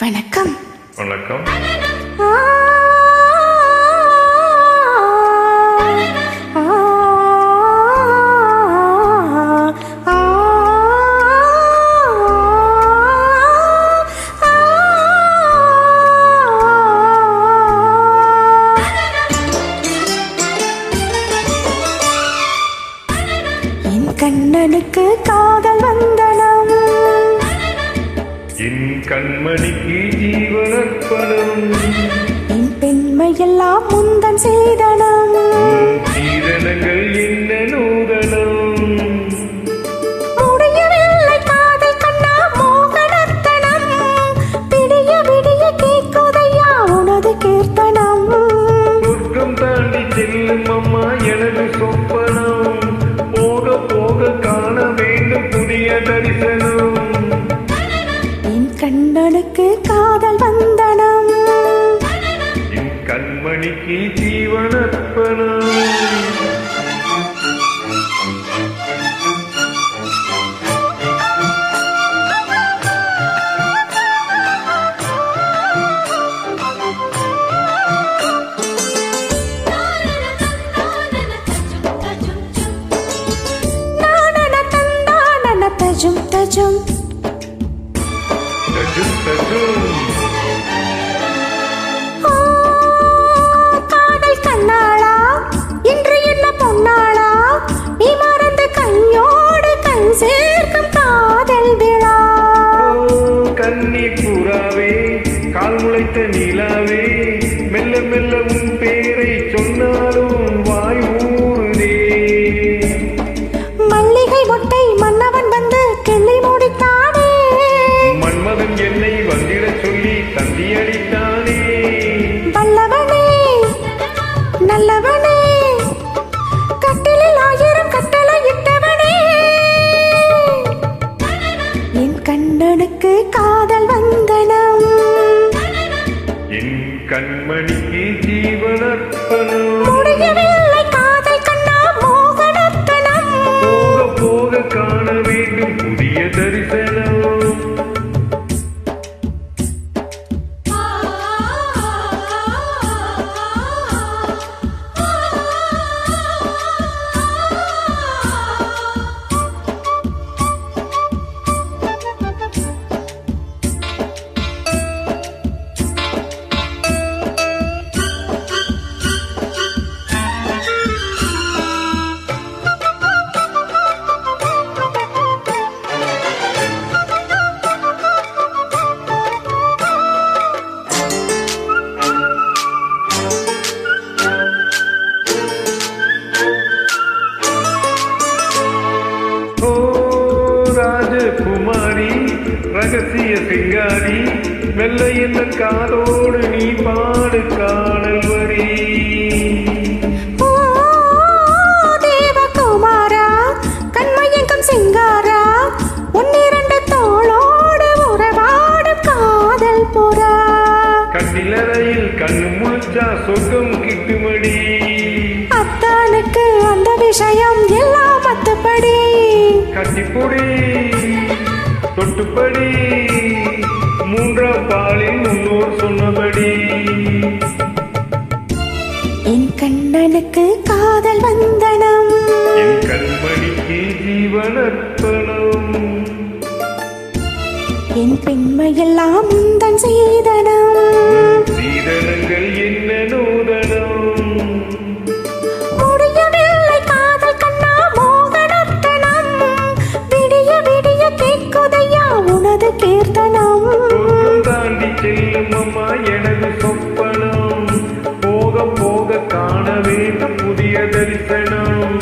வணக்கம். வணக்கம். என் கண்ணனுக்கு காதல் வந்தனம், என் கண்மணிக்கு ஜீவனர்ப்பணம், என் பெண்மையெல்லாம் முந்தன் செய்தனம், சீதனங்கள் என்ன நூதனம், முடியவில்லை காதல் கண்ணா மோகனத்தனம், விடிய விடிய கேட்குதையா உனது கீர்த்தனம், சொர்க்கம் தாண்டி செல்லும் அம்மா எனது சொப்பனம், போக போக காண வேண்டும் புதிய தரிசனம், என் கண்ணனுக்கு காதல் வந்தனம், என் கண்மணிக்கு ஜீவனர்ப்பணம். தஜும் தஜும் தஜும் தஜும் காதல் கண்ணாளா இன்று என்ன பொன்னாளா, நீ மறந்து கையோடு கை சேர்க்கும் காதல் விழா, கன்னி புறாவே கால் முளைத்த நிலாவே, மெல்ல மெல்ல உன் பேரை சொன்னாலும் வாய் ஊறுதே, மல்லிகை மொட்டை மன்னவன் வந்து கிள்ளி முடித்தானே, மன்மதன் என்னை வந்திட சொல்லி தந்தி அடித்தானே, வல்லவனே நல்லவனே கட்டிலில் 1000 கட்டளை இட்டவனே, என் கண்ணனுக்கு காதல் வந்தனம், என் கண்மணிக்கு ஜீவனர்ப்பணம், முடியவில்லை காதல் கண்ணா மோகனத்தனம், போக போக காண வேண்டும் புதிய தரிசனம், ராஜகுமாரி ரகசிய சிங்காரி, மெல்ல என்ன காதோடு நீ பாடு காணல் வரி, ஓ தேவகுமாரா கண்மயங்கும் சிங்காரா, உன்னிரண்டு தோளோடு உறவாடும் காதல் புறா, கட்டிலறையில் கண்ணு முழிச்சா சொர்க்கம் கிட்டுமடி, அத்தானுக்கு அந்த விஷயம் எல்லாம் மத்தபடி, கட்டிப்பொடி தொட்டுப்படி, மூன்றாம் பாலில் முன்னோர் சொன்னபடி, என் கண்ணனுக்கு காதல் வந்தனம், என் கண்மணிக்கு ஜீவனர்ப்பணம், என் பெண்மையெல்லாம் முந்தன் செய்தனம், சீதனங்கள் என்ன நூதனம், முடியவில்லை காதல் கண்ணா மோகனத்தனம், விடிய விடிய கேட்குதையா உனது கீர்த்தனம், சொர்க்கம் தாண்டி செல்லும் அம்மா எனது சொப்பனம், போக போக காண வேண்டும் புதிய தரிசனம்.